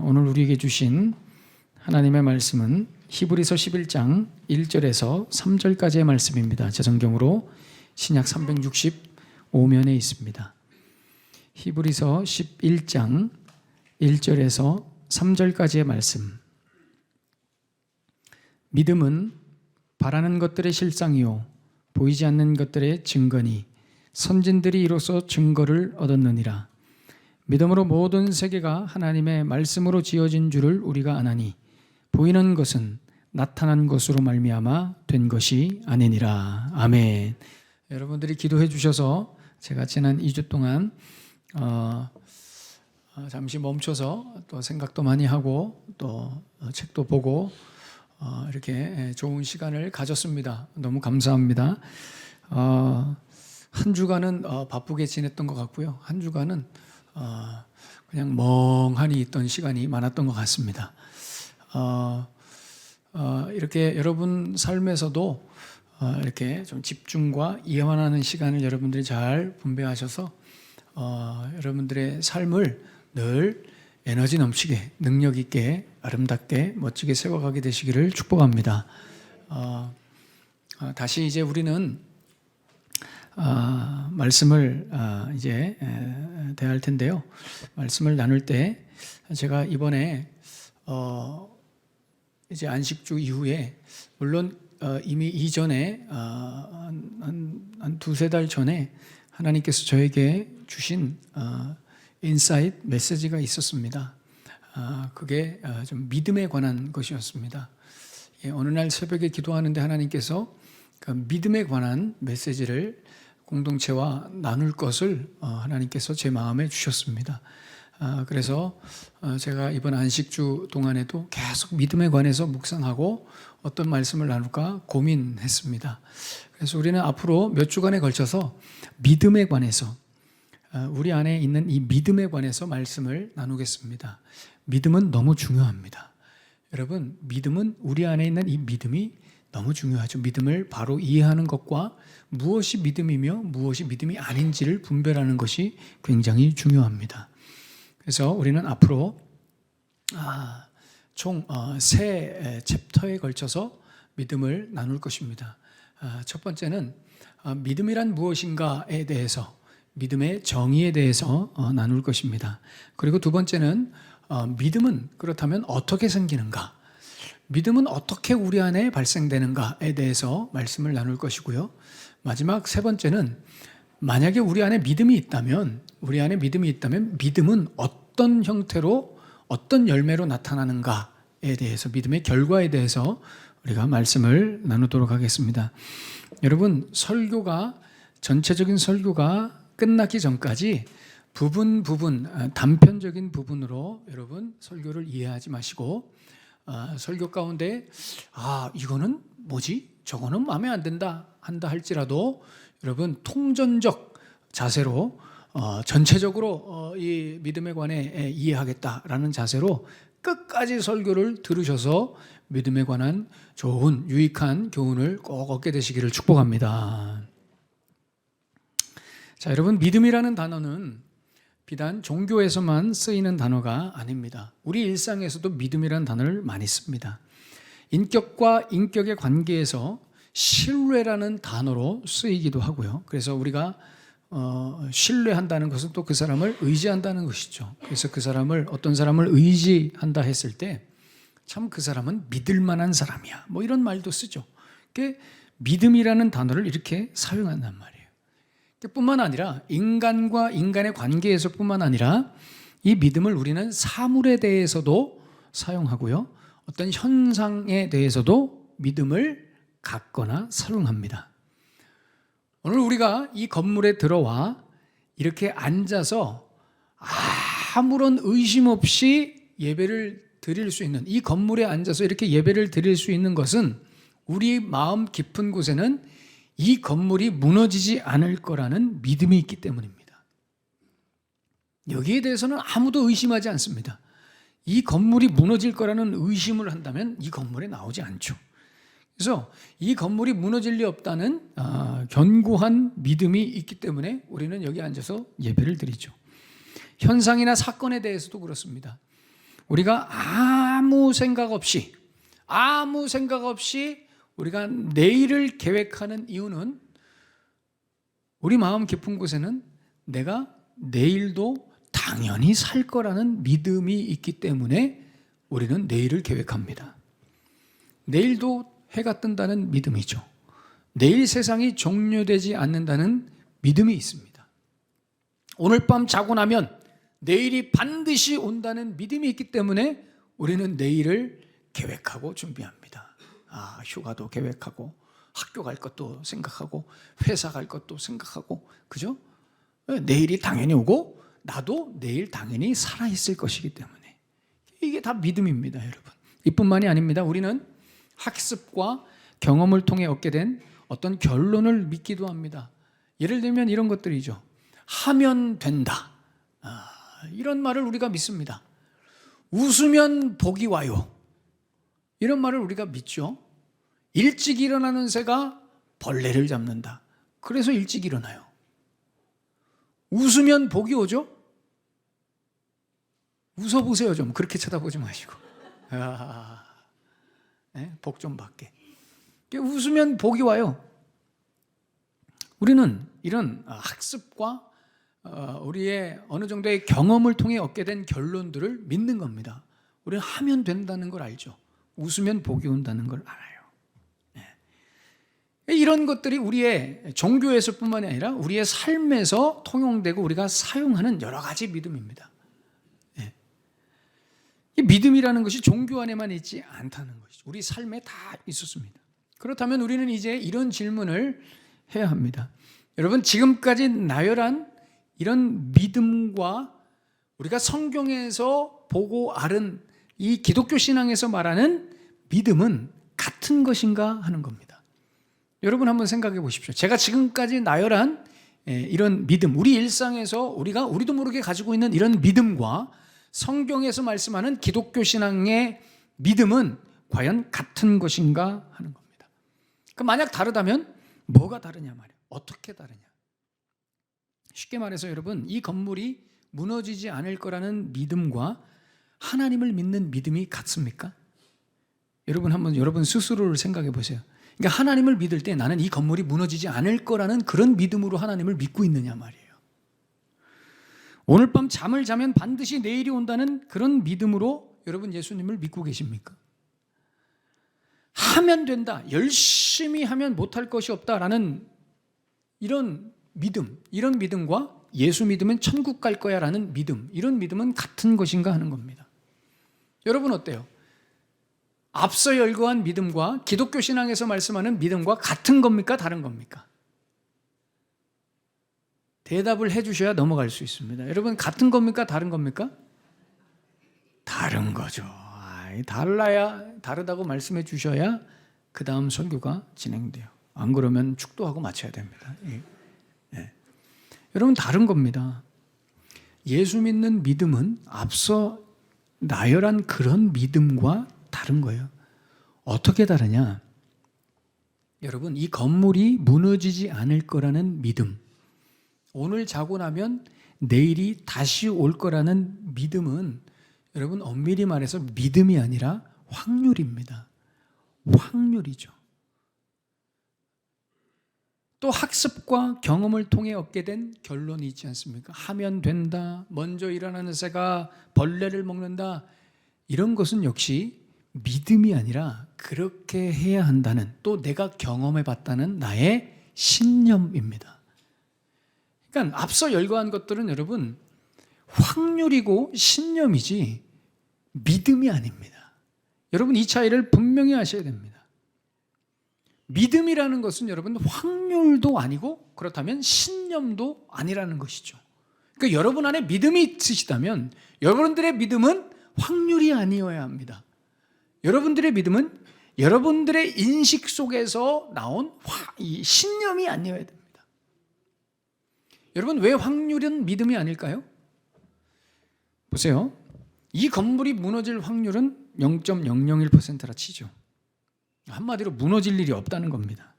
오늘 우리에게 주신 하나님의 말씀은 히브리서 11장 1절에서 3절까지의 말씀입니다. 제 성경으로 신약 365면에 있습니다. 히브리서 11장 1절에서 3절까지의 말씀. 믿음은 바라는 것들의 실상이요 보이지 않는 것들의 증거니 선진들이 이로써 증거를 얻었느니라. 믿음으로 모든 세계가 하나님의 말씀으로 지어진 줄을 우리가 아나니 보이는 것은 나타난 것으로 말미암아 된 것이 아니니라. 아멘. 여러분들이 기도해 주셔서 제가 지난 2주 동안 잠시 멈춰서 또 생각도 많이 하고 또 책도 보고 이렇게 좋은 시간을 가졌습니다. 너무 감사합니다. 한 주간은 바쁘게 지냈던 것 같고요. 한 주간은 그냥 멍하니 있던 시간이 많았던 것 같습니다. 이렇게 여러분 삶에서도 이렇게 좀 집중과 이완하는 시간을 여러분들이 잘 분배하셔서 여러분들의 삶을 늘 에너지 넘치게, 능력 있게, 아름답게, 멋지게 세워가게 되시기를 축복합니다. 다시 이제 우리는 말씀을 이제 대할 텐데요. 말씀을 나눌 때 제가 이번에 이제 안식주 이후에 물론 이미 이전에 한 두세 달 전에 하나님께서 저에게 주신 인사이트 메시지가 있었습니다. 그게 좀 믿음에 관한 것이었습니다. 어느 날 새벽에 기도하는데 하나님께서 그 믿음에 관한 메시지를 공동체와 나눌 것을 하나님께서 제 마음에 주셨습니다. 그래서 제가 이번 안식주 동안에도 계속 믿음에 관해서 묵상하고 어떤 말씀을 나눌까 고민했습니다. 그래서 우리는 앞으로 몇 주간에 걸쳐서 믿음에 관해서 우리 안에 있는 이 믿음에 관해서 말씀을 나누겠습니다. 믿음은 너무 중요합니다. 여러분, 믿음은 우리 안에 있는 이 믿음이 너무 중요하죠. 믿음을 바로 이해하는 것과 무엇이 믿음이며 무엇이 믿음이 아닌지를 분별하는 것이 굉장히 중요합니다. 그래서 우리는 앞으로 총 세 챕터에 걸쳐서 믿음을 나눌 것입니다. 첫 번째는 믿음이란 무엇인가에 대해서, 믿음의 정의에 대해서 나눌 것입니다. 그리고 두 번째는 믿음은 그렇다면 어떻게 생기는가, 믿음은 어떻게 우리 안에 발생되는가에 대해서 말씀을 나눌 것이고요. 마지막 세 번째는 만약에 우리 안에 믿음이 있다면 믿음은 어떤 형태로 어떤 열매로 나타나는가에 대해서, 믿음의 결과에 대해서 우리가 말씀을 나누도록 하겠습니다. 여러분, 전체적인 설교가 끝나기 전까지 단편적인 부분으로 여러분 설교를 이해하지 마시고 설교 가운데 이거는 뭐지? 저거는 마음에 안 든다 한다 할지라도 여러분 통전적 자세로 전체적으로 이 믿음에 관해 이해하겠다라는 자세로 끝까지 설교를 들으셔서 믿음에 관한 좋은 유익한 교훈을 꼭 얻게 되시기를 축복합니다. 자, 여러분, 믿음이라는 단어는 비단 종교에서만 쓰이는 단어가 아닙니다. 우리 일상에서도 믿음이라는 단어를 많이 씁니다. 인격과 인격의 관계에서 신뢰라는 단어로 쓰이기도 하고요. 그래서 우리가 신뢰한다는 것은 또 그 사람을 의지한다는 것이죠. 그래서 어떤 사람을 의지한다 했을 때 참 그 사람은 믿을 만한 사람이야, 뭐 이런 말도 쓰죠. 믿음이라는 단어를 이렇게 사용한단 말이에요. 뿐만 아니라 인간과 인간의 관계에서 뿐만 아니라 이 믿음을 우리는 사물에 대해서도 사용하고요. 어떤 현상에 대해서도 믿음을 갖거나 사용합니다. 오늘 우리가 이 건물에 들어와 이렇게 앉아서 아무런 의심 없이 예배를 드릴 수 있는, 이 건물에 앉아서 이렇게 예배를 드릴 수 있는 것은 우리 마음 깊은 곳에는 이 건물이 무너지지 않을 거라는 믿음이 있기 때문입니다. 여기에 대해서는 아무도 의심하지 않습니다. 이 건물이 무너질 거라는 의심을 한다면 이 건물에 나오지 않죠. 그래서 이 건물이 무너질 리 없다는 견고한 믿음이 있기 때문에 우리는 여기 앉아서 예배를 드리죠. 현상이나 사건에 대해서도 그렇습니다. 우리가 아무 생각 없이 우리가 내일을 계획하는 이유는 우리 마음 깊은 곳에는 내가 내일도 당연히 살 거라는 믿음이 있기 때문에 우리는 내일을 계획합니다. 내일도 해가 뜬다는 믿음이죠. 내일 세상이 종료되지 않는다는 믿음이 있습니다. 오늘 밤 자고 나면 내일이 반드시 온다는 믿음이 있기 때문에 우리는 내일을 계획하고 준비합니다. 휴가도 계획하고 학교 갈 것도 생각하고 회사 갈 것도 생각하고, 그죠? 내일이 당연히 오고 나도 내일 당연히 살아있을 것이기 때문에 이게 다 믿음입니다, 여러분. 이뿐만이 아닙니다. 우리는 학습과 경험을 통해 얻게 된 어떤 결론을 믿기도 합니다. 예를 들면 이런 것들이죠. 하면 된다. 이런 말을 우리가 믿습니다. 웃으면 복이 와요. 이런 말을 우리가 믿죠. 일찍 일어나는 새가 벌레를 잡는다. 그래서 일찍 일어나요. 웃으면 복이 오죠? 웃어보세요. 좀 그렇게 쳐다보지 마시고. 복 좀 받게. 웃으면 복이 와요. 우리는 이런 학습과 우리의 어느 정도의 경험을 통해 얻게 된 결론들을 믿는 겁니다. 우리는 하면 된다는 걸 알죠. 웃으면 복이 온다는 걸 알아요. 이런 것들이 우리의 종교에서뿐만이 아니라 우리의 삶에서 통용되고 우리가 사용하는 여러 가지 믿음입니다. 이 믿음이라는 것이 종교 안에만 있지 않다는 것이죠. 우리 삶에 다 있었습니다. 그렇다면 우리는 이제 이런 질문을 해야 합니다. 여러분, 지금까지 나열한 이런 믿음과 우리가 성경에서 보고 앓은 이 기독교 신앙에서 말하는 믿음은 같은 것인가 하는 겁니다. 여러분 한번 생각해 보십시오. 제가 지금까지 나열한 이런 믿음, 우리 일상에서 우리도 모르게 가지고 있는 이런 믿음과 성경에서 말씀하는 기독교 신앙의 믿음은 과연 같은 것인가 하는 겁니다. 만약 다르다면 뭐가 다르냐 말이에요. 어떻게 다르냐. 쉽게 말해서 여러분, 이 건물이 무너지지 않을 거라는 믿음과 하나님을 믿는 믿음이 같습니까? 여러분 한번 여러분 스스로를 생각해 보세요. 그러니까 하나님을 믿을 때 나는 이 건물이 무너지지 않을 거라는 그런 믿음으로 하나님을 믿고 있느냐 말이에요. 오늘 밤 잠을 자면 반드시 내일이 온다는 그런 믿음으로 여러분 예수님을 믿고 계십니까? 하면 된다, 열심히 하면 못할 것이 없다라는 이런 믿음, 이런 믿음과 예수 믿으면 천국 갈 거야 라는 믿음, 이런 믿음은 같은 것인가 하는 겁니다. 여러분 어때요? 앞서 열거한 믿음과 기독교 신앙에서 말씀하는 믿음과 같은 겁니까? 다른 겁니까? 대답을 해주셔야 넘어갈 수 있습니다. 여러분, 같은 겁니까? 다른 겁니까? 다른 거죠. 다르다고 말씀해 주셔야 그 다음 설교가 진행돼요. 안 그러면 축도하고 마쳐야 됩니다. 여러분, 다른 겁니다. 예수 믿는 믿음은 앞서 나열한 그런 믿음과 다른 거예요. 어떻게 다르냐? 여러분, 이 건물이 무너지지 않을 거라는 믿음, 오늘 자고 나면 내일이 다시 올 거라는 믿음은 여러분 엄밀히 말해서 믿음이 아니라 확률입니다. 확률이죠. 또 학습과 경험을 통해 얻게 된 결론이 있지 않습니까? 하면 된다, 먼저 일어나는 새가 벌레를 먹는다, 이런 것은 역시 믿음이 아니라 그렇게 해야 한다는, 또 내가 경험해 봤다는 나의 신념입니다. 그러니까 앞서 열거한 것들은 여러분 확률이고 신념이지 믿음이 아닙니다. 여러분 이 차이를 분명히 아셔야 됩니다. 믿음이라는 것은 여러분 확률도 아니고 그렇다면 신념도 아니라는 것이죠. 그러니까 여러분 안에 믿음이 있으시다면 여러분들의 믿음은 확률이 아니어야 합니다. 여러분들의 믿음은 여러분들의 인식 속에서 나온 이 신념이 아니어야 됩니다. 여러분, 왜 확률은 믿음이 아닐까요? 보세요. 이 건물이 무너질 확률은 0.001%라 치죠. 한마디로 무너질 일이 없다는 겁니다.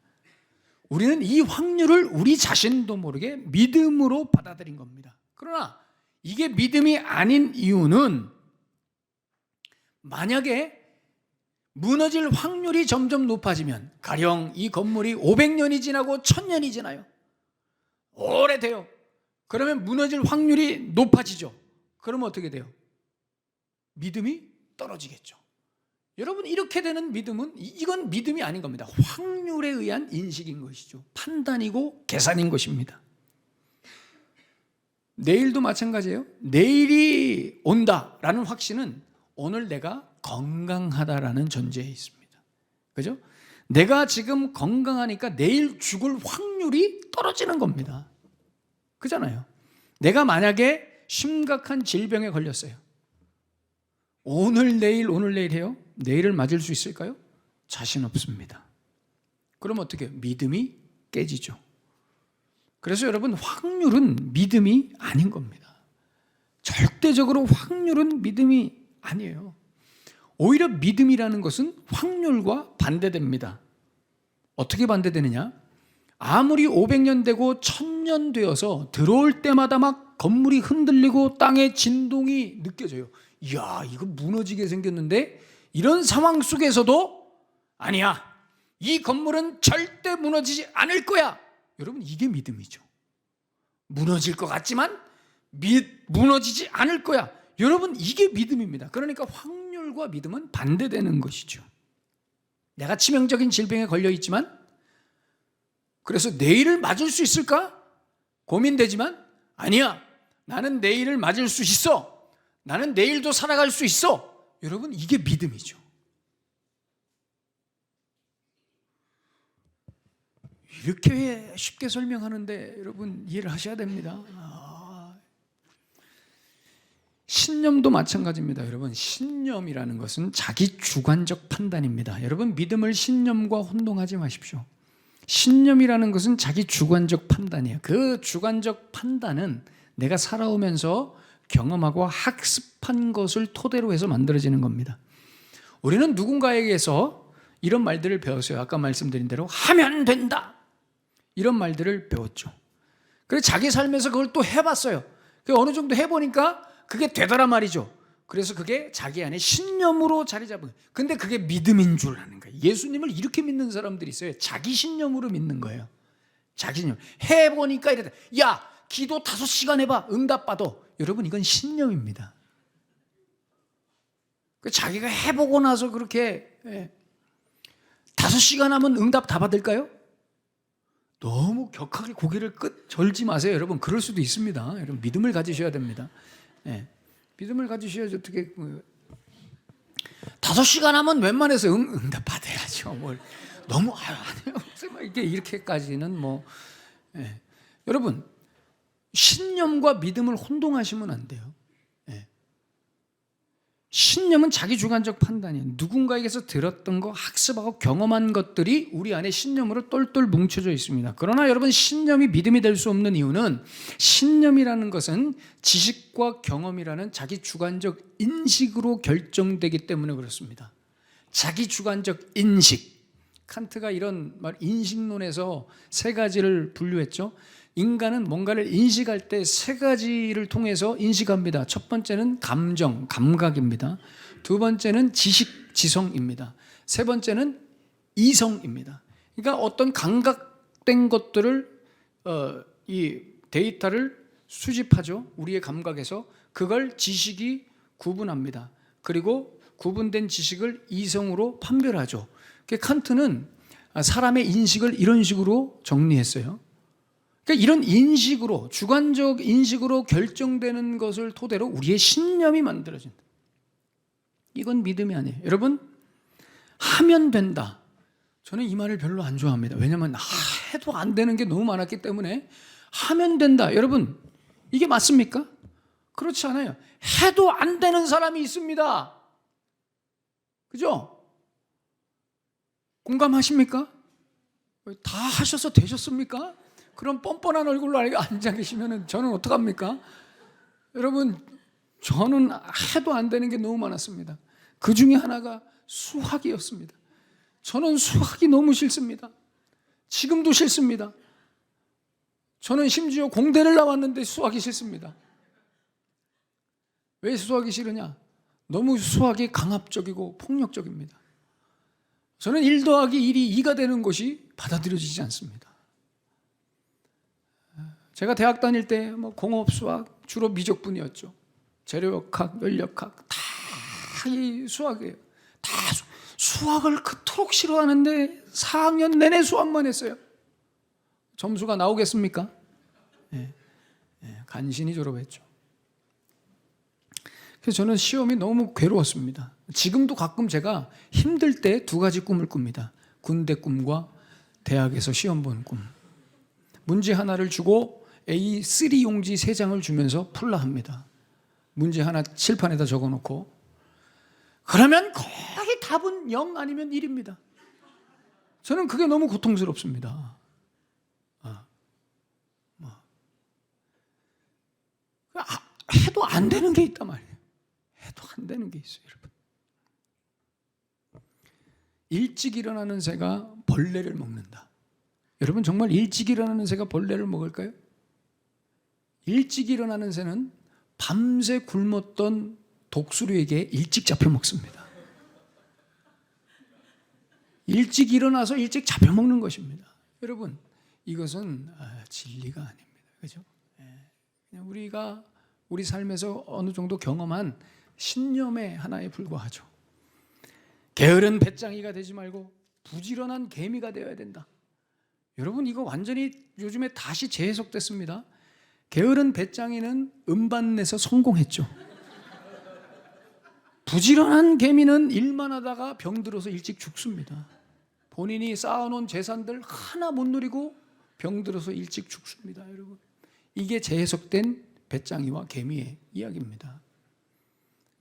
우리는 이 확률을 우리 자신도 모르게 믿음으로 받아들인 겁니다. 그러나 이게 믿음이 아닌 이유는 만약에 무너질 확률이 점점 높아지면, 가령 이 건물이 500년이 지나고 1000년이 지나요. 오래돼요. 그러면 무너질 확률이 높아지죠. 그러면 어떻게 돼요? 믿음이 떨어지겠죠. 여러분, 이렇게 되는 믿음은, 이건 믿음이 아닌 겁니다. 확률에 의한 인식인 것이죠. 판단이고 계산인 것입니다. 내일도 마찬가지예요. 내일이 온다라는 확신은 오늘 내가 건강하다라는 전제에 있습니다. 그죠? 내가 지금 건강하니까 내일 죽을 확률이 떨어지는 겁니다. 그잖아요. 내가 만약에 심각한 질병에 걸렸어요. 오늘 내일 해요? 내일을 맞을 수 있을까요? 자신 없습니다. 그럼 어떻게 해요? 믿음이 깨지죠. 그래서 여러분, 확률은 믿음이 아닌 겁니다. 절대적으로 확률은 믿음이 아니에요. 오히려 믿음이라는 것은 확률과 반대됩니다. 어떻게 반대되느냐? 아무리 500년 되고 1000년 되어서 들어올 때마다 막 건물이 흔들리고 땅의 진동이 느껴져요. 이야, 이거 무너지게 생겼는데, 이런 상황 속에서도 아니야, 이 건물은 절대 무너지지 않을 거야. 여러분, 이게 믿음이죠. 무너질 것 같지만 무너지지 않을 거야. 여러분, 이게 믿음입니다. 그러니까 확률과 믿음은 반대되는 것이죠. 내가 치명적인 질병에 걸려 있지만, 그래서 내일을 맞을 수 있을까? 고민되지만, 아니야, 나는 내일을 맞을 수 있어. 나는 내일도 살아갈 수 있어. 여러분, 이게 믿음이죠. 이렇게 쉽게 설명하는데 여러분, 이해를 하셔야 됩니다. 신념도 마찬가지입니다. 여러분, 신념이라는 것은 자기 주관적 판단입니다. 여러분, 믿음을 신념과 혼동하지 마십시오. 신념이라는 것은 자기 주관적 판단이에요. 그 주관적 판단은 내가 살아오면서 경험하고 학습한 것을 토대로 해서 만들어지는 겁니다. 우리는 누군가에게서 이런 말들을 배웠어요. 아까 말씀드린 대로 하면 된다, 이런 말들을 배웠죠. 그래서 자기 삶에서 그걸 또 해봤어요. 어느 정도 해보니까 그게 되더란 말이죠. 그래서 그게 자기 안에 신념으로 자리 잡은 거예요. 근데 그게 믿음인 줄 아는 거예요. 예수님을 이렇게 믿는 사람들이 있어요. 자기 신념으로 믿는 거예요. 자기 신념. 해보니까 이랬다. 야, 기도 5시간 해봐, 응답받아. 여러분, 이건 신념입니다. 자기가 해보고 나서 그렇게 5시간 하면 응답 다 받을까요? 너무 격하게 고개를 절지 마세요. 여러분, 그럴 수도 있습니다. 여러분, 믿음을 가지셔야 됩니다. 믿음을 가지셔야지. 어떻게 5시간 하면 웬만해서 응답 받아야죠. 뭘 너무 아니요, 이렇게까지는 여러분, 신념과 믿음을 혼동하시면 안 돼요. 신념은 자기 주관적 판단이에요. 누군가에게서 들었던 거, 학습하고 경험한 것들이 우리 안에 신념으로 똘똘 뭉쳐져 있습니다. 그러나 여러분, 신념이 믿음이 될 수 없는 이유는, 신념이라는 것은 지식과 경험이라는 자기 주관적 인식으로 결정되기 때문에 그렇습니다. 자기 주관적 인식. 칸트가 이런 말, 인식론에서 3가지를 분류했죠. 인간은 뭔가를 인식할 때 3가지를 통해서 인식합니다. 첫 번째는 감정, 감각입니다. 두 번째는 지식, 지성입니다. 세 번째는 이성입니다. 그러니까 어떤 감각된 것들을 이 데이터를 수집하죠. 우리의 감각에서. 그걸 지식이 구분합니다. 그리고 구분된 지식을 이성으로 판별하죠. 칸트는 사람의 인식을 이런 식으로 정리했어요. 그러니까 이런 인식으로, 주관적 인식으로 결정되는 것을 토대로 우리의 신념이 만들어진다. 이건 믿음이 아니에요. 여러분, 하면 된다. 저는 이 말을 별로 안 좋아합니다. 왜냐하면 해도 안 되는 게 너무 많았기 때문에. 하면 된다. 여러분, 이게 맞습니까? 그렇지 않아요. 해도 안 되는 사람이 있습니다. 그죠? 공감하십니까? 다 하셔서 되셨습니까? 그럼 뻔뻔한 얼굴로 앉아 계시면 저는 어떡합니까? 여러분, 저는 해도 안 되는 게 너무 많았습니다. 그 중에 하나가 수학이었습니다. 저는 수학이 너무 싫습니다. 지금도 싫습니다. 저는 심지어 공대를 나왔는데 수학이 싫습니다. 왜 수학이 싫으냐? 너무 수학이 강압적이고 폭력적입니다. 저는 1 더하기 1이 2가 되는 것이 받아들여지지 않습니다. 제가 대학 다닐 때 공업, 수학 주로 미적분이었죠. 재료역학, 연력학 다 이 수학이에요. 다 수학을 그토록 싫어하는데 4학년 내내 수학만 했어요. 점수가 나오겠습니까? 간신히 졸업했죠. 그래서 저는 시험이 너무 괴로웠습니다. 지금도 가끔 제가 힘들 때 2가지 꿈을 꿉니다. 군대 꿈과 대학에서 시험 보는 꿈. 문제 하나를 주고 A3 용지 3장을 주면서 풀라 합니다. 문제 하나 칠판에다 적어놓고 그러면 거의 답은 0 아니면 1입니다. 저는 그게 너무 고통스럽습니다. 해도 안 되는 게 있단 말이에요. 해도 안 되는 게 있어요, 여러분. 일찍 일어나는 새가 벌레를 먹는다. 여러분, 정말 일찍 일어나는 새가 벌레를 먹을까요? 일찍 일어나는 새는 밤새 굶었던 독수리에게 일찍 잡혀 먹습니다. 일찍 일어나서 일찍 잡혀 먹는 것입니다. 여러분, 이것은 진리가 아닙니다. 그렇죠? 그냥 우리가 우리 삶에서 어느 정도 경험한 신념의 하나에 불과하죠. 게으른 배짱이가 되지 말고 부지런한 개미가 되어야 된다. 여러분, 이거 완전히 요즘에 다시 재해석됐습니다. 게으른 배짱이는 음반 내서 성공했죠. 부지런한 개미는 일만 하다가 병들어서 일찍 죽습니다. 본인이 쌓아놓은 재산들 하나 못 누리고 병들어서 일찍 죽습니다. 여러분, 이게 재해석된 배짱이와 개미의 이야기입니다.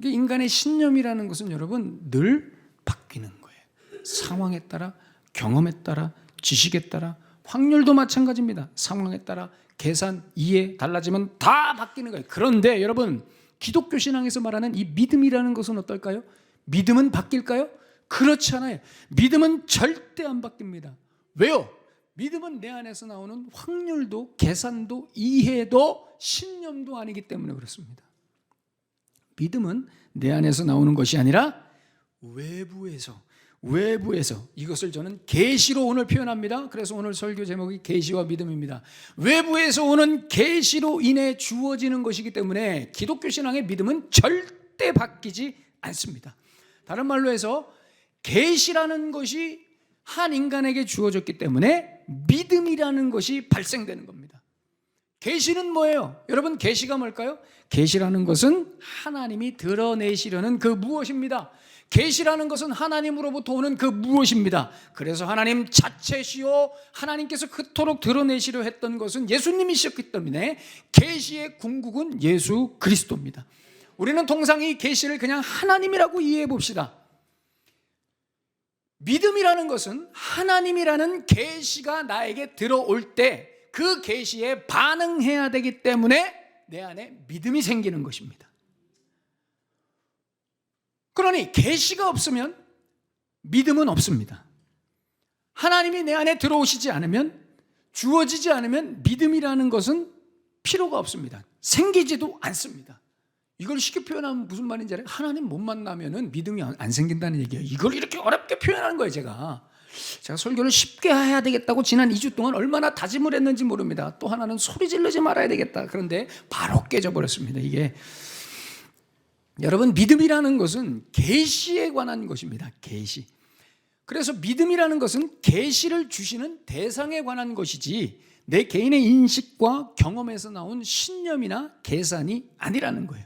인간의 신념이라는 것은 여러분 늘 바뀌는 거예요. 상황에 따라, 경험에 따라, 지식에 따라, 확률도 마찬가지입니다. 상황에 따라 계산, 이해 달라지면 다 바뀌는 거예요. 그런데 여러분, 기독교 신앙에서 말하는 이 믿음이라는 것은 어떨까요? 믿음은 바뀔까요? 그렇지 않아요. 믿음은 절대 안 바뀝니다. 왜요? 믿음은 내 안에서 나오는 확률도, 계산도, 이해도, 신념도 아니기 때문에 그렇습니다. 믿음은 내 안에서 나오는 것이 아니라 외부에서 이것을 저는 계시로 오늘 표현합니다. 그래서 오늘 설교 제목이 계시와 믿음입니다. 외부에서 오는 계시로 인해 주어지는 것이기 때문에 기독교 신앙의 믿음은 절대 바뀌지 않습니다. 다른 말로 해서 계시라는 것이 한 인간에게 주어졌기 때문에 믿음이라는 것이 발생되는 겁니다. 계시는 뭐예요? 여러분, 계시가 뭘까요? 계시라는 것은 하나님이 드러내시려는 그 무엇입니다. 계시라는 것은 하나님으로부터 오는 그 무엇입니다. 그래서 하나님 자체시요 하나님께서 그토록 드러내시려 했던 것은 예수님이셨기 때문에 계시의 궁극은 예수 그리스도입니다. 우리는 통상 이 계시를 그냥 하나님이라고 이해해 봅시다. 믿음이라는 것은 하나님이라는 계시가 나에게 들어올 때 그 계시에 반응해야 되기 때문에 내 안에 믿음이 생기는 것입니다. 그러니 계시가 없으면 믿음은 없습니다. 하나님이 내 안에 들어오시지 않으면, 주어지지 않으면 믿음이라는 것은 필요가 없습니다. 생기지도 않습니다. 이걸 쉽게 표현하면 무슨 말인지 알아요? 하나님 못 만나면 믿음이 안 생긴다는 얘기예요. 이걸 이렇게 어렵게 표현하는 거예요. 제가 설교를 쉽게 해야 되겠다고 지난 2주 동안 얼마나 다짐을 했는지 모릅니다. 또 하나는 소리 지르지 말아야 되겠다. 그런데 바로 깨져버렸습니다. 이게 여러분, 믿음이라는 것은 계시에 관한 것입니다. 계시. 그래서 믿음이라는 것은 계시를 주시는 대상에 관한 것이지 내 개인의 인식과 경험에서 나온 신념이나 계산이 아니라는 거예요.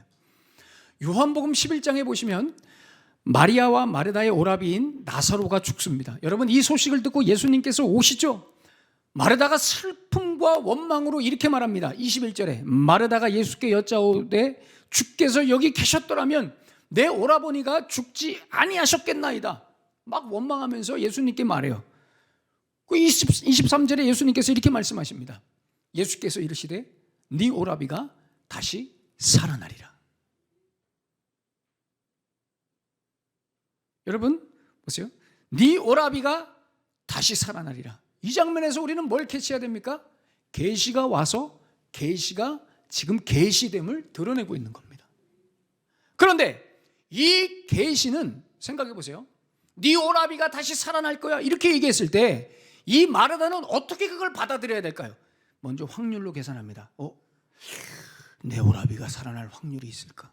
요한복음 11장에 보시면 마리아와 마르다의 오라비인 나사로가 죽습니다. 여러분, 이 소식을 듣고 예수님께서 오시죠. 마르다가 슬픔과 원망으로 이렇게 말합니다. 21절에 마르다가 예수께 여짜오되 주께서 여기 계셨더라면 내 오라버니가 죽지 아니하셨겠나이다. 막 원망하면서 예수님께 말해요. 23절에 예수님께서 이렇게 말씀하십니다. 예수께서 이르시되 네 오라비가 다시 살아나리라. 여러분 보세요. 네 오라비가 다시 살아나리라. 이 장면에서 우리는 뭘 캐치해야 됩니까? 계시가 와서 계시가 지금 계시됨을 드러내고 있는 겁니다. 그런데 이 계시는 생각해 보세요. 네 오라비가 다시 살아날 거야 이렇게 얘기했을 때 이 마르다는 어떻게 그걸 받아들여야 될까요? 먼저 확률로 계산합니다. 내 오라비가 살아날 확률이 있을까?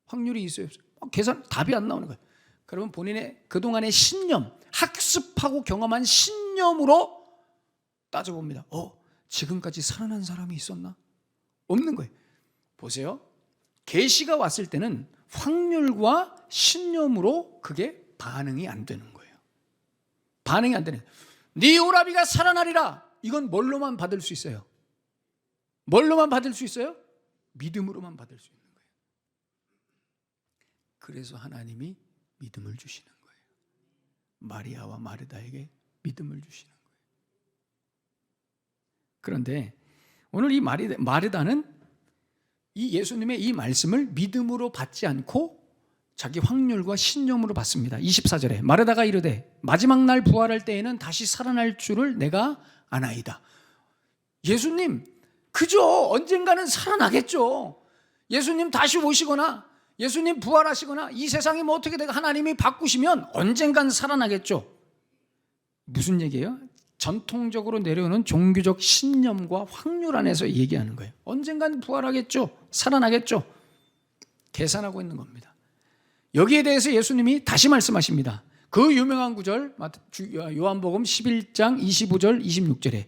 확률이 있어요? 계산 답이 안 나오는 거예요. 그러면 본인의 그동안의 신념, 학습하고 경험한 신념으로 따져봅니다. 지금까지 살아난 사람이 있었나? 없는 거예요. 보세요. 계시가 왔을 때는 확률과 신념으로 그게 반응이 안 되는 거예요. 반응이 안 되는 거예요. 네 오라비가 살아나리라. 이건 뭘로만 받을 수 있어요? 뭘로만 받을 수 있어요? 믿음으로만 받을 수 있는 거예요. 그래서 하나님이 믿음을 주시는 거예요. 마리아와 마르다에게 믿음을 주시는 거예요. 그런데 오늘 이 마르다는 이 예수님의 이 말씀을 믿음으로 받지 않고 자기 확률과 신념으로 받습니다. 24절에 마르다가 이르되 마지막 날 부활할 때에는 다시 살아날 줄을 내가 아나이다. 예수님 그죠? 언젠가는 살아나겠죠. 예수님 다시 오시거나 예수님 부활하시거나 이 세상이 뭐 어떻게 되고 하나님이 바꾸시면 언젠간 살아나겠죠. 무슨 얘기예요? 전통적으로 내려오는 종교적 신념과 확률 안에서 얘기하는 거예요. 언젠간 부활하겠죠. 살아나겠죠. 계산하고 있는 겁니다. 여기에 대해서 예수님이 다시 말씀하십니다. 그 유명한 구절 요한복음 11장 25절 26절에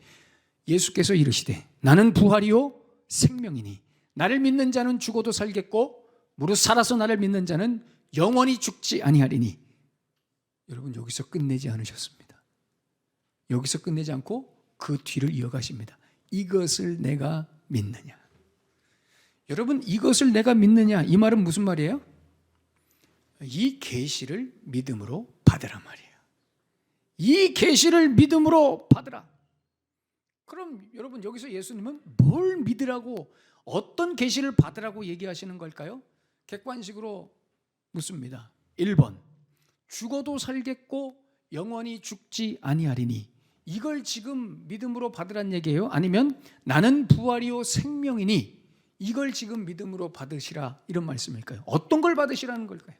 예수께서 이르시되 나는 부활이요 생명이니 나를 믿는 자는 죽어도 살겠고 무릇 살아서 나를 믿는 자는 영원히 죽지 아니하리니. 여러분 여기서 끝내지 않으셨습니다. 여기서 끝내지 않고 그 뒤를 이어가십니다. 이것을 내가 믿느냐. 여러분 이것을 내가 믿느냐 이 말은 무슨 말이에요? 이 계시를 믿음으로 받으란 말이에요. 이 계시를 믿음으로 받으라. 그럼 여러분 여기서 예수님은 뭘 믿으라고 어떤 계시를 받으라고 얘기하시는 걸까요? 객관식으로 묻습니다. 1번 죽어도 살겠고 영원히 죽지 아니하리니. 이걸 지금 믿음으로 받으란 얘기예요? 아니면 나는 부활이요 생명이니 이걸 지금 믿음으로 받으시라 이런 말씀일까요? 어떤 걸 받으시라는 걸까요?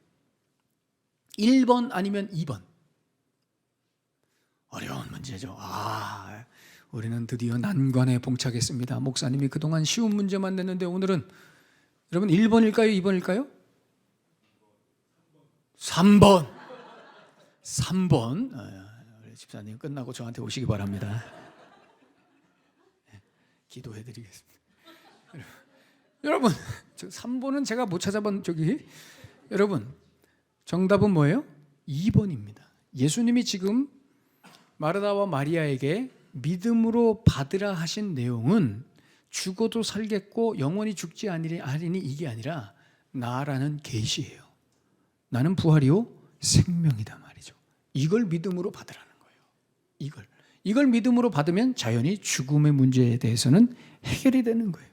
1번 아니면 2번. 어려운 문제죠. 우리는 드디어 난관에 봉착했습니다. 목사님이 그동안 쉬운 문제만 냈는데 오늘은 여러분 1번일까요? 2번일까요? 3번. 3번. 우리 집사님 끝나고 저한테 오시기 바랍니다. 기도해 드리겠습니다. 여러분 3번은 제가 못 찾아본 여러분 정답은 뭐예요? 2번입니다. 예수님이 지금 마르다와 마리아에게 믿음으로 받으라 하신 내용은 죽어도 살겠고 영원히 죽지 아니하리니 이게 아니라 나라는 계시예요. 나는 부활이요 생명이다 말이죠. 이걸 믿음으로 받으라는 거예요. 이걸 믿음으로 받으면 자연히 죽음의 문제에 대해서는 해결이 되는 거예요.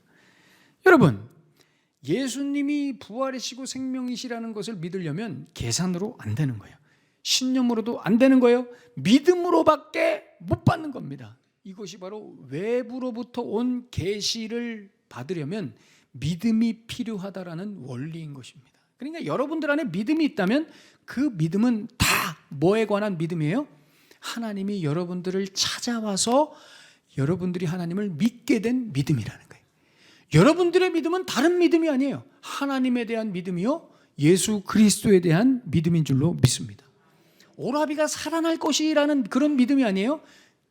여러분 예수님이 부활이시고 생명이시라는 것을 믿으려면 계산으로 안 되는 거예요. 신념으로도 안 되는 거예요. 믿음으로밖에 못 받는 겁니다. 이것이 바로 외부로부터 온 계시를 받으려면 믿음이 필요하다라는 원리인 것입니다. 그러니까 여러분들 안에 믿음이 있다면 그 믿음은 다 뭐에 관한 믿음이에요? 하나님이 여러분들을 찾아와서 여러분들이 하나님을 믿게 된 믿음이라는 거예요. 여러분들의 믿음은 다른 믿음이 아니에요. 하나님에 대한 믿음이요 예수 그리스도에 대한 믿음인 줄로 믿습니다. 오라비가 살아날 것이라는 그런 믿음이 아니에요.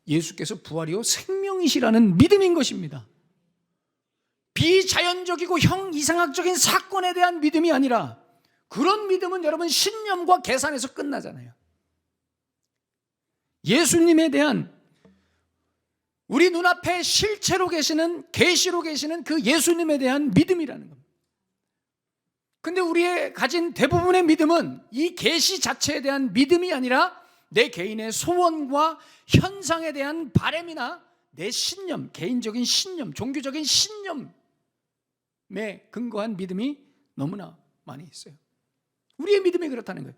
예수께서 부활이요 생명이시라는 믿음인 것입니다. 비자연적이고 이상학적인 사건에 대한 믿음이 아니라 그런 믿음은 여러분 신념과 계산에서 끝나잖아요. 예수님에 대한 우리 눈앞에 실체로 계시는 계시로 계시는 그 예수님에 대한 믿음이라는 겁니다. 근데 우리의 가진 대부분의 믿음은 이 계시 자체에 대한 믿음이 아니라 내 개인의 소원과 현상에 대한 바람이나 내 신념, 개인적인 신념, 종교적인 신념에 근거한 믿음이 너무나 많이 있어요. 우리의 믿음이 그렇다는 거예요.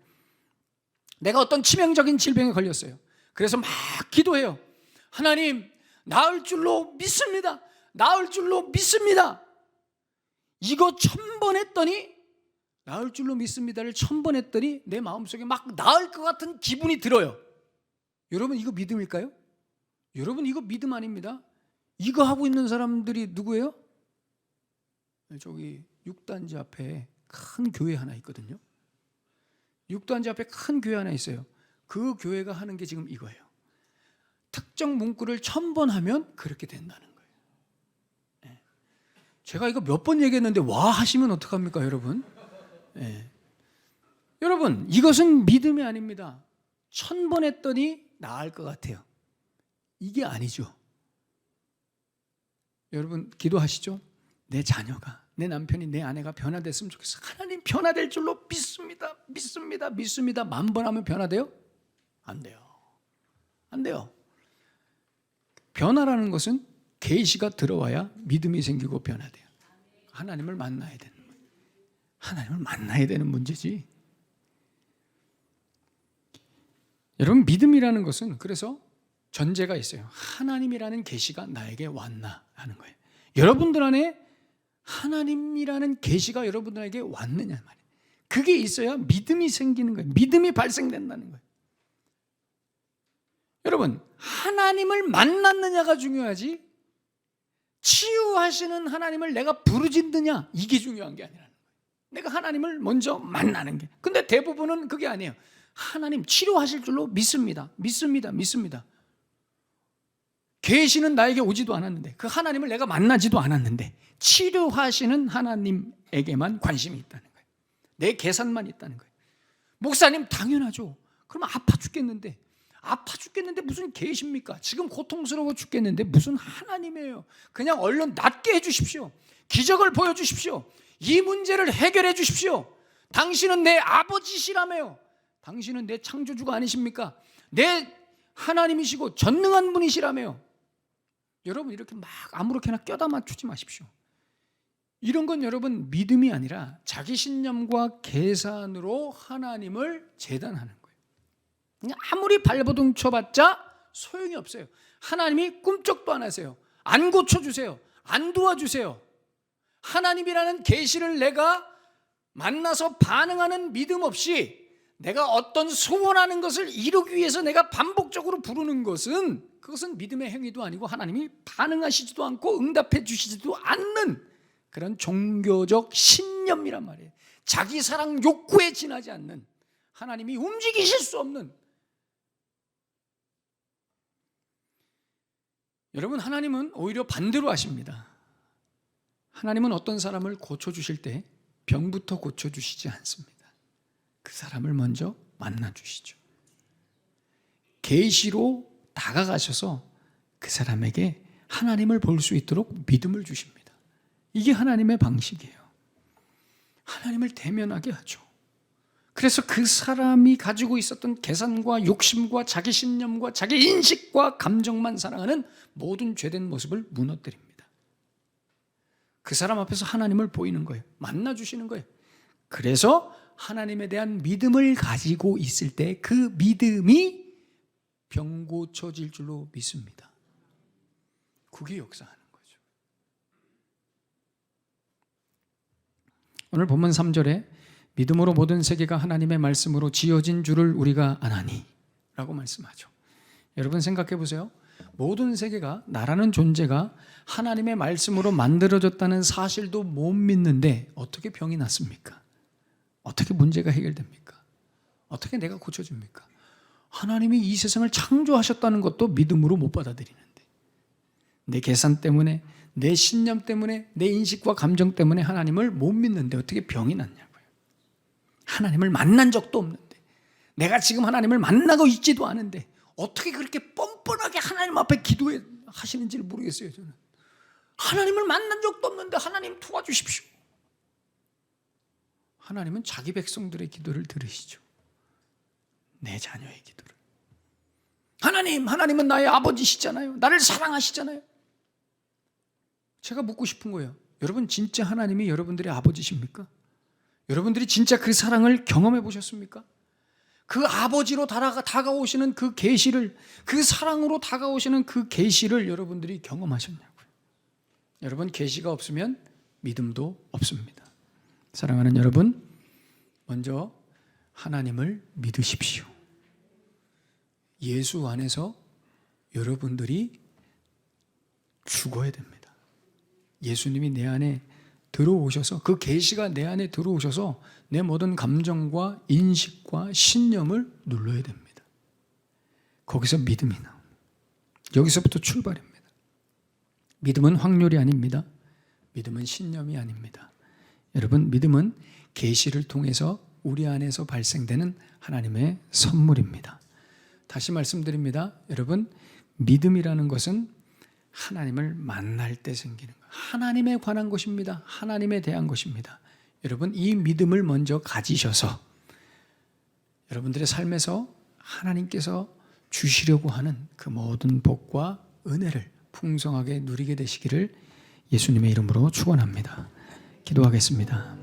내가 어떤 치명적인 질병에 걸렸어요. 그래서 막 기도해요. 하나님, 나을 줄로 믿습니다. 나을 줄로 믿습니다. 이거 1000번 했더니 나을 줄로 믿습니다를 1000번 했더니 내 마음속에 막 나을 것 같은 기분이 들어요. 여러분 이거 믿음일까요? 여러분 이거 믿음 아닙니다. 이거 하고 있는 사람들이 누구예요? 저기 6단지 앞에 큰 교회 하나 있거든요. 6단지 앞에 큰 교회 하나 있어요. 그 교회가 하는 게 지금 이거예요. 특정 문구를 1000번 하면 그렇게 된다는 거예요. 네. 제가 이거 몇 번 얘기했는데 와 하시면 어떡합니까 여러분? 네. 여러분 이것은 믿음이 아닙니다. 1000번 했더니 나을 것 같아요. 이게 아니죠. 여러분 기도하시죠. 내 자녀가, 내 남편이, 내 아내가 변화됐으면 좋겠어. 하나님 변화될 줄로 믿습니다. 믿습니다. 믿습니다. 10,000번 하면 변화돼요? 안 돼요. 안 돼요. 변화라는 것은 계시가 들어와야 믿음이 생기고 변화돼요. 하나님을 만나야 되는 거예요. 하나님을 만나야 되는 문제지. 여러분 믿음이라는 것은 그래서 전제가 있어요. 하나님이라는 계시가 나에게 왔나 하는 거예요. 여러분들 안에 하나님이라는 계시가 여러분들에게 왔느냐 말이에요. 그게 있어야 믿음이 생기는 거예요. 믿음이 발생된다는 거예요. 여러분 하나님을 만났느냐가 중요하지 치유하시는 하나님을 내가 부르짖느냐 이게 중요한 게 아니라는 거예요. 내가 하나님을 먼저 만나는 게. 근데 대부분은 그게 아니에요. 하나님 치료하실 줄로 믿습니다. 믿습니다. 믿습니다. 계시는 나에게 오지도 않았는데 그 하나님을 내가 만나지도 않았는데 치료하시는 하나님에게만 관심이 있다는 거예요. 내 계산만 있다는 거예요. 목사님 당연하죠. 그럼 아파 죽겠는데 무슨 계십니까? 지금 고통스러워 죽겠는데 무슨 하나님이에요. 그냥 얼른 낫게 해주십시오. 기적을 보여주십시오. 이 문제를 해결해 주십시오. 당신은 내 아버지시라며요. 당신은 내 창조주가 아니십니까? 내 하나님이시고 전능한 분이시라며요. 여러분 이렇게 막 아무렇게나 껴다 맞추지 마십시오. 이런 건 여러분 믿음이 아니라 자기 신념과 계산으로 하나님을 재단하는 거예요. 그냥 아무리 발버둥 쳐봤자 소용이 없어요. 하나님이 꿈쩍도 안 하세요. 안 고쳐주세요. 안 도와주세요. 하나님이라는 계시를 내가 만나서 반응하는 믿음 없이 내가 어떤 소원하는 것을 이루기 위해서 내가 반복적으로 부르는 것은 그것은 믿음의 행위도 아니고 하나님이 반응하시지도 않고 응답해 주시지도 않는 그런 종교적 신념이란 말이에요. 자기 사랑 욕구에 지나지 않는 하나님이 움직이실 수 없는. 여러분 하나님은 오히려 반대로 하십니다. 하나님은 어떤 사람을 고쳐주실 때 병부터 고쳐주시지 않습니다. 그 사람을 먼저 만나주시죠. 계시로 다가가셔서 그 사람에게 하나님을 볼 수 있도록 믿음을 주십니다. 이게 하나님의 방식이에요. 하나님을 대면하게 하죠. 그래서 그 사람이 가지고 있었던 계산과 욕심과 자기 신념과 자기 인식과 감정만 사랑하는 모든 죄된 모습을 무너뜨립니다. 그 사람 앞에서 하나님을 보이는 거예요. 만나주시는 거예요. 그래서 하나님에 대한 믿음을 가지고 있을 때 그 믿음이 병 고쳐질 줄로 믿습니다. 그게 역사하는 거죠. 오늘 본문 3절에 믿음으로 모든 세계가 하나님의 말씀으로 지어진 줄을 우리가 아나니 라고 말씀하죠. 여러분 생각해 보세요. 모든 세계가 나라는 존재가 하나님의 말씀으로 만들어졌다는 사실도 못 믿는데 어떻게 병이 났습니까? 어떻게 문제가 해결됩니까? 어떻게 내가 고쳐집니까? 하나님이 이 세상을 창조하셨다는 것도 믿음으로 못 받아들이는데 내 계산 때문에 내 신념 때문에 내 인식과 감정 때문에 하나님을 못 믿는데 어떻게 병이 났냐고요. 하나님을 만난 적도 없는데 내가 지금 하나님을 만나고 있지도 않은데 어떻게 그렇게 뻔뻔하게 하나님 앞에 기도해 하시는지를 모르겠어요. 저는 하나님을 만난 적도 없는데 하나님 도와주십시오. 하나님은 자기 백성들의 기도를 들으시죠. 내 자녀의 기도를. 하나님은 나의 아버지시잖아요. 나를 사랑하시잖아요. 제가 묻고 싶은 거예요. 여러분 진짜 하나님이 여러분들의 아버지십니까? 여러분들이 진짜 그 사랑을 경험해 보셨습니까? 그 아버지로 다가오시는 그 계시를, 그 사랑으로 다가오시는 그 계시를 여러분들이 경험하셨냐고요. 여러분 계시가 없으면 믿음도 없습니다. 사랑하는 여러분, 먼저 하나님을 믿으십시오. 예수 안에서 여러분들이 죽어야 됩니다. 예수님이 내 안에 들어오셔서, 그 계시가 내 안에 들어오셔서 내 모든 감정과 인식과 신념을 눌러야 됩니다. 거기서 믿음이 나옵니다. 여기서부터 출발입니다. 믿음은 확률이 아닙니다. 믿음은 신념이 아닙니다. 여러분, 믿음은 계시를 통해서 우리 안에서 발생되는 하나님의 선물입니다. 다시 말씀드립니다. 여러분, 믿음이라는 것은 하나님을 만날 때 생기는 것, 하나님에 관한 것입니다. 하나님에 대한 것입니다. 여러분, 이 믿음을 먼저 가지셔서 여러분들의 삶에서 하나님께서 주시려고 하는 그 모든 복과 은혜를 풍성하게 누리게 되시기를 예수님의 이름으로 축원합니다. 기도하겠습니다.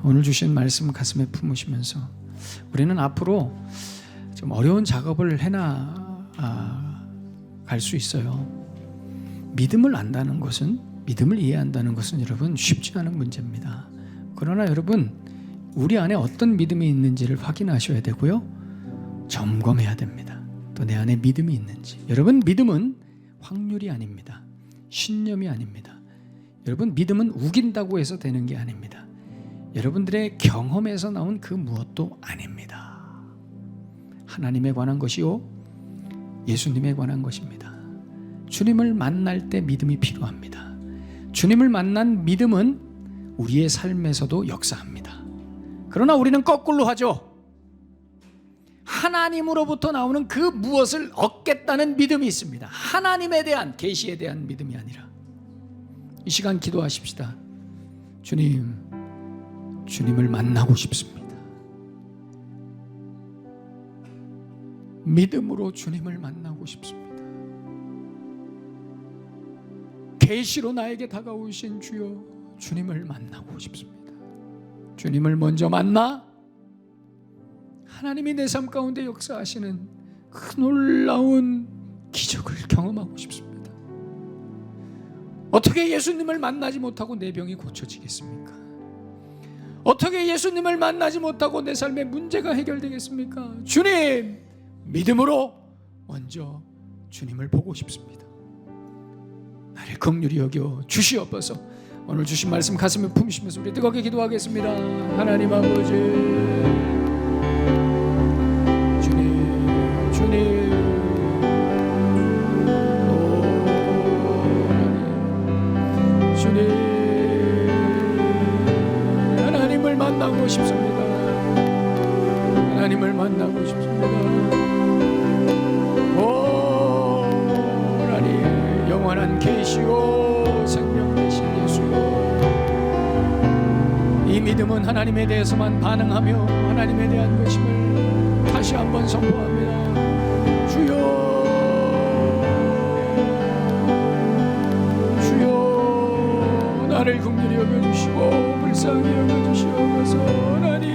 오늘 주신 말씀 가슴에 품으시면서 우리는 앞으로 좀 어려운 작업을 갈 수 있어요. 믿음을 안다는 것은, 믿음을 이해한다는 것은 여러분 쉽지 않은 문제입니다. 그러나 여러분, 우리 안에 어떤 믿음이 있는지를 확인하셔야 되고요, 점검해야 됩니다. 또 내 안에 믿음이 있는지. 여러분, 믿음은 확률이 아닙니다. 신념이 아닙니다. 여러분, 믿음은 우긴다고 해서 되는 게 아닙니다. 여러분들의 경험에서 나온 그 무엇도 아닙니다. 하나님에 관한 것이요, 예수님에 관한 것입니다. 주님을 만날 때 믿음이 필요합니다. 주님을 만난 믿음은 우리의 삶에서도 역사합니다. 그러나 우리는 거꾸로 하죠. 하나님으로부터 나오는 그 무엇을 얻겠다는 믿음이 있습니다. 하나님에 대한, 계시에 대한 믿음이 아니라. 이 시간 기도하십시다. 주님을 만나고 싶습니다. 믿음으로 주님을 만나고 싶습니다. 계시로 나에게 다가오신 주여, 주님을 만나고 싶습니다. 주님을 먼저 만나 하나님이 내 삶 가운데 역사하시는 그 놀라운 기적을 경험하고 싶습니다. 어떻게 예수님을 만나지 못하고 내 병이 고쳐지겠습니까? 어떻게 예수님을 만나지 못하고 내 삶의 문제가 해결되겠습니까? 주님, 믿음으로 먼저 주님을 보고 싶습니다. 나를 긍휼히 여겨 주시옵소서. 오늘 주신 말씀 가슴에 품으시면서 우리 뜨겁게 기도하겠습니다. 하나님 아버지, 주님, 하나님을 만나고 싶습니다. 하나님을 만나고 싶습니다. 오, 하나님, 영원한 계시오, 생명 되신 예수요, 이 믿음은 하나님에 대해서만 반응하며 하나님에 대한 것임을 다시 한번 선포합니다. 주여, 나를 긍휼히 여겨주시고 불쌍히 여겨주시옵소서. 하나님,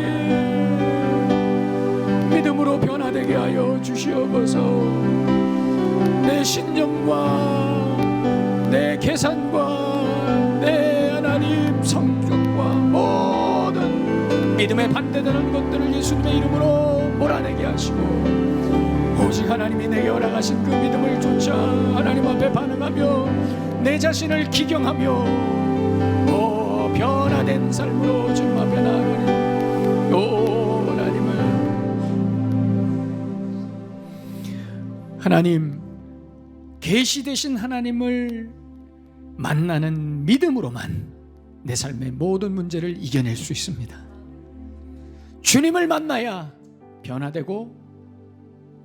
믿음으로 변화되게 하여 주시옵소서. 내 신념과 내 계산과 내 하나님 성격과 모든 믿음에 반대되는 것들을 예수님의 이름으로 몰아내게 하시고, 오직 하나님이 내게 허락하신 그 믿음을 쫓아 하나님 앞에 반응하며 내 자신을 기경하며 변화된 삶으로 주님 앞에 나아가는 하나님, 계시되신 하나님을 만나는 믿음으로만 내 삶의 모든 문제를 이겨낼 수 있습니다. 주님을 만나야 변화되고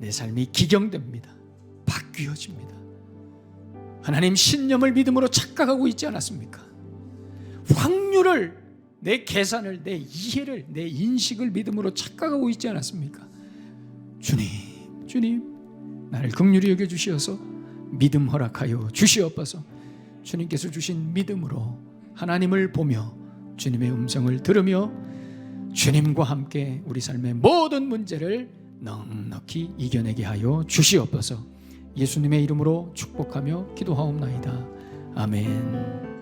내 삶이 기경됩니다. 바뀌어집니다. 하나님, 신념을 믿음으로 착각하고 있지 않았습니까? 확률을, 내 계산을, 내 이해를, 내 인식을 믿음으로 착각하고 있지 않았습니까? 주님, 나를 긍휼히 여겨주시어서 믿음 허락하여 주시옵소서. 주님께서 주신 믿음으로 하나님을 보며 주님의 음성을 들으며 주님과 함께 우리 삶의 모든 문제를 넉넉히 이겨내게 하여 주시옵소서. 예수님의 이름으로 축복하며 기도하옵나이다. 아멘.